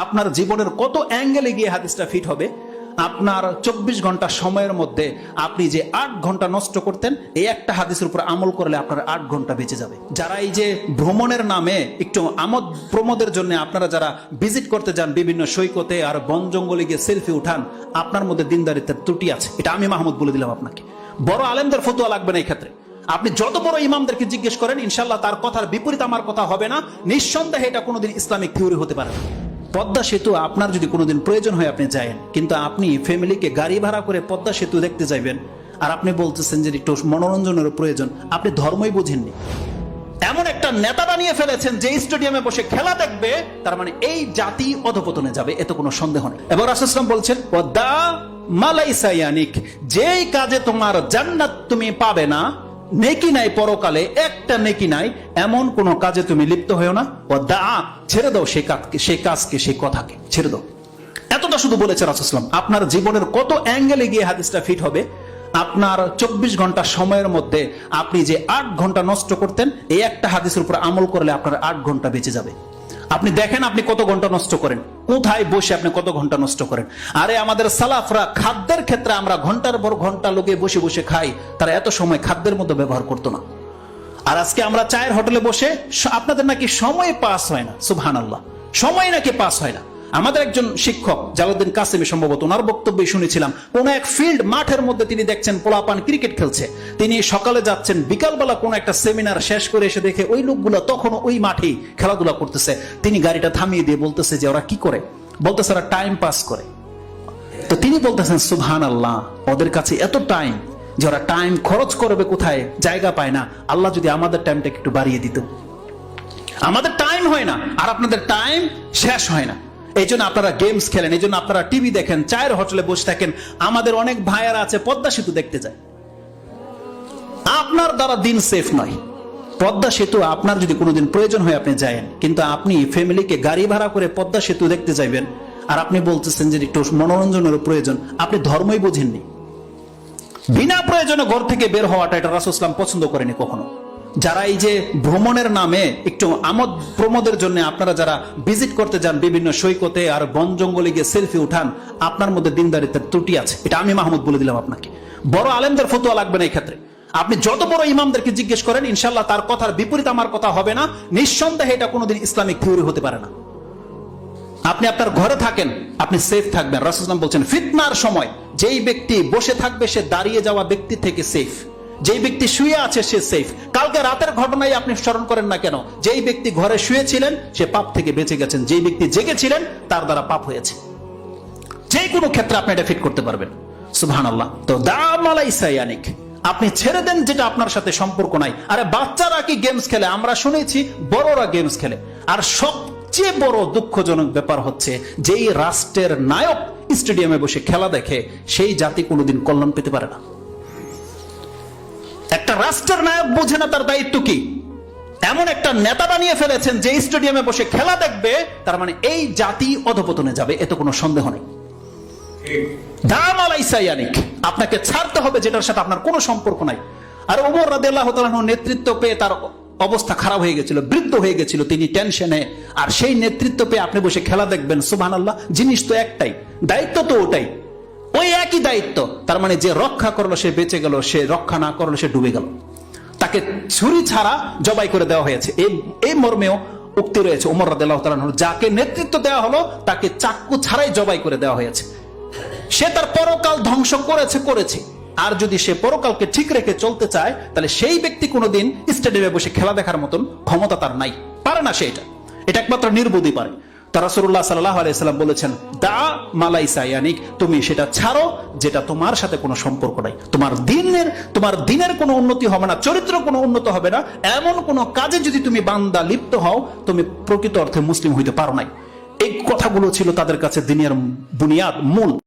আপনার জীবনের কত অ্যাঙ্গেলে গিয়ে হাদিসটা ফিট হবে। আপনার 24 ঘন্টা সময়ের মধ্যে আপনি যে 8 ঘন্টা নষ্ট করতেন, এই একটা হাদিসের উপর আমল করলে আপনার 8 ঘন্টা বেঁচে যাবে। যারা এই যে ভ্রমণের নামে একটু আমোদ প্রমোদের জন্য আপনারা যারা ভিজিট করতে যান বিভিন্ন সৈকতে আর বন জঙ্গলে গিয়ে সেলফি উঠান, আপনার মধ্যে দিনদারিত্বের ত্রুটি আছে। এটা আমি মাহমুদ বলে দিলাম আপনাকে। বড় আলেমদের ফতোয়া লাগবে না এই ক্ষেত্রে। আপনি যত বড় ইমামদেরকে জিজ্ঞেস করেন, ইনশাল্লাহ তার কথার বিপরীত আমার কথা হবে না। নিঃসন্দেহে এটা কোনোদিন ইসলামিক থিওরি হতে পারে না। পদ্মা সেতু আপনার যদি কোনোদিন প্রয়োজন হয় আপনি যায়েন, কিন্তু আপনি ফ্যামিলিকে গাড়ি ভাড়া করে পদ্মা সেতু দেখতে যাইবেন আর আপনি বলতেছেন যে একটু মনোরঞ্জনের প্রয়োজন। আপনি ধর্মই বুঝেননি। এমন একটা নেতা বানিয়ে ফেলেছেন যে স্টেডিয়ামে বসে খেলা দেখবে, তার মানে এই জাতি অধপতনে যাবে, এত কোনো সন্দেহ নেই। এবার রাসূল সাল্লাল্লাহু আলাইহি ওয়াসাল্লাম বলছেন ওয়াদা মালাইসা ইয়ানিক, যেই কাজে তোমার জান্নাত তুমি পাবে না, নেকি নাই পরকালে, একটা নেকি নাই, এমন কোন কাজে তুমি লিপ্ত হয়েও না। ওয়াদা, ছেড়ে দাও সেই কাজকে সেই কথাকে ছেড়ে দাও। এতটা শুধু বলেছে রাসূল সাল্লাল্লাহু আলাইহি ওয়াসাল্লাম। আপনার জীবনের কত অ্যাঙ্গেলে গিয়ে হাদিসটা ফিট হবে। আপনার 24 ঘন্টা সময়ের মধ্যে আপনি যে 8 ঘন্টা নষ্ট করতেন, এই একটা হাদিসের উপর আমল করলে আপনার 8 ঘন্টা বেঁচে যাবে। আপনি দেখেন আপনি কত ঘন্টা নষ্ট করেন, কোথায় বসে আপনি কত ঘন্টা নষ্ট করেন। আরে আমাদের সালাফরা খাদ্যের ক্ষেত্রে আমরা ঘন্টার পর ঘন্টা লোকে বসে বসে খাই, তারা এত সময় খাদ্যের মধ্যে ব্যবহার করতো না। আর আজকে আমরা চায়ের হোটেলে বসে, আপনাদের নাকি সময় পাস হয় না। সুবহানাল্লাহ, সময় নাকি পাস হয় না। আমাদের একজন শিক্ষক জালালউদ্দিন কাসেমি, সম্ভবত ওনার বক্তব্যে শুনেছিলাম, কোন এক ফিল্ড মাঠের মধ্যে তিনি দেখছেন পোলাপান ক্রিকেট খেলছে। তিনি সকালে যাচ্ছেন, বিকালবেলা কোন একটা সেমিনার শেষ করে এসে দেখে ওই লোকগুলো তখনও ওই মাঠেই খেলাধুলা করতেছে। তিনি গাড়িটা থামিয়ে দিয়ে বলতেছে যে ওরা কি করে, বলতেছে ওরা টাইম পাস করে। তো তিনি বলতেছেন সুবহানাল্লাহ, ওদের কাছে এত টাইম যে ওরা টাইম খরচ করবে কোথায় জায়গা পায় না। আল্লাহ যদি আমাদের টাইমটাকে একটু বাড়িয়ে দিত। আমাদের টাইম হয় না আর আপনাদের টাইম শেষ হয় না। এই জন্য আপনারা গেমস খেলেন, এই জন্য আপনারা টিভি দেখেন, চায়ের হোটেলে বসে থাকেন। আমাদের অনেক ভাইয়ারা আছে পদ্মা সেতু দেখতে যায়। আপনার দ্বারা দিন সেফ নয়। পদ্মা সেতু আপনার যদি কোনোদিন প্রয়োজন হয় আপনি যায়েন, কিন্তু আপনি ফ্যামিলিকে গাড়ি ভাড়া করে পদ্মা সেতু দেখতে যাইবেন আর আপনি বলতেছেন যে একটু মনোরঞ্জনের প্রয়োজন। আপনি ধর্মই বুঝেননি। বিনা প্রয়োজনে ঘর থেকে বের হওয়াটা এটা রাসূল সাল্লাল্লাহু আলাইহি ওয়াসাল্লাম পছন্দ করেনি কখনো। যারা এই যে ভ্রমণের নামে একটু আমোদ প্রমোদের জন্য আপনারা যারা ভিজিট করতে যান বিভিন্ন সৈকতে আর বন জঙ্গলে গিয়ে সেলফি উঠান, আপনার মধ্যে দিনদারিত্বের ত্রুটি আছে। এটা আমি মাহমুদ বলে দিলাম আপনাকে। বড় আলেমদের ফতোয়া লাগবে না এই ক্ষেত্রে। আপনি যত বড় ইমামদেরকে জিজ্ঞেস করেন, ইনশাল্লাহ তার কথার বিপরীত আমার কথা হবে না। নিঃসন্দেহে এটা কোনোদিন ইসলামিক থিওরি হতে পারে না। আপনি আপনার ঘরে থাকেন, আপনি সেফ থাকবেন। রাসূল সাল্লাল্লাহু আলাইহি ওয়াসাল্লাম বলছেন ফিতনার সময় যেই ব্যক্তি বসে থাকবে সে দাঁড়িয়ে যাওয়া ব্যক্তি থেকে সেফ, যেই ব্যক্তি শুয়ে আছে সে সেফ। কালকে রাতের ঘটনাই আপনি স্মরণ করেন না কেন, যেই ব্যক্তি ঘরে শুয়েছিলেন সে পাপ থেকে বেঁচে গেছেন, যেই ব্যক্তি জেগেছিলেন তার দ্বারা পাপ হয়েছে। যে কোনো ক্ষেত্রে আপনি এটা ফিট করতে পারবেন। সুবহানাল্লাহ। তো দামালাইসা ইয়ানিক, আপনি ছেড়ে দেন যেটা আপনার সাথে সম্পর্ক নাই। আরে বাচ্চারা কি গেমস খেলে, আমরা শুনেছি বড়রা গেমস খেলে। আর সবচেয়ে বড় দুঃখজনক ব্যাপার হচ্ছে, যেই রাষ্ট্রের নায়ক স্টেডিয়ামে বসে খেলা দেখে, সেই জাতি কোনোদিন কল্যাণ পেতে পারে না। একটা রাষ্ট্রের নায়ক বোঝে না তার দায়িত্ব কি। এমন একটা নেতা বানিয়ে ফেলেছেন যে স্টেডিয়ামে বসে খেলা দেখবে, তার মানে এই জাতি অধপতনে যাবে, এত কোনো সন্দেহ নেই। দাম আলাইসা ইয়ানিক, আপনাকে ছাড়তে হবে যেটার সাথে আপনার কোনো সম্পর্ক নাই। আর ওমর রাদিয়াল্লাহু তাআলা নেতৃত্ব পেয়ে তার অবস্থা খারাপ হয়ে গেছিল, বৃদ্ধ হয়ে গেছিল, তিনি টেনশনে। আর সেই নেতৃত্ব পেয়ে আপনি বসে খেলা দেখবেন। সুবহানাল্লাহ, জিনিস তো একটাই, দায়িত্ব তো ওটাই, ওই একই দায়িত্ব। তার মানে যে রক্ষা করলো সে বেঁচে গেল, সে রক্ষা না করলো সে ডুবে গেল। তাকে ছুরি ছাড়া জবাই করে দেওয়া হয়েছে। এই মর্মেও উক্তি রয়েছে ওমর রাদিয়াল্লাহু তাআলা, যাকে নেতৃত্ব দেওয়া হলো তাকে চাক্কু ছাড়াই জবাই করে দেওয়া হয়েছে। সে তার পরকাল ধ্বংস করেছে। আর যদি সে পরকালকে ঠিক রেখে চলতে চায়, তাহলে সেই ব্যক্তি কোনোদিন স্টেডিয়ামে বসে খেলা দেখার মতন ক্ষমতা তার নাই, পারে না সে। এটা একমাত্র নির্বুদ্ধি পারে। রাসূলুল্লাহ সাল্লাল্লাহু আলাইহি ওয়াসাল্লাম বলেছেন দা মালাইসা ইয়ানিক, তুমি সেটা ছাড়ো যেটা তোমার সাথে কোনো সম্পর্ক নাই। তোমার দিনের কোনো উন্নতি হবে না, চরিত্র কোনো উন্নত হবে না। এমন কোনো কাজে যদি তুমি বান্দা লিপ্ত হও, তুমি প্রকৃত অর্থে মুসলিম হইতে পারো নাই। এই কথাগুলো ছিল তাদের কাছে দ্বীনের বুনিয়াদ, মূল।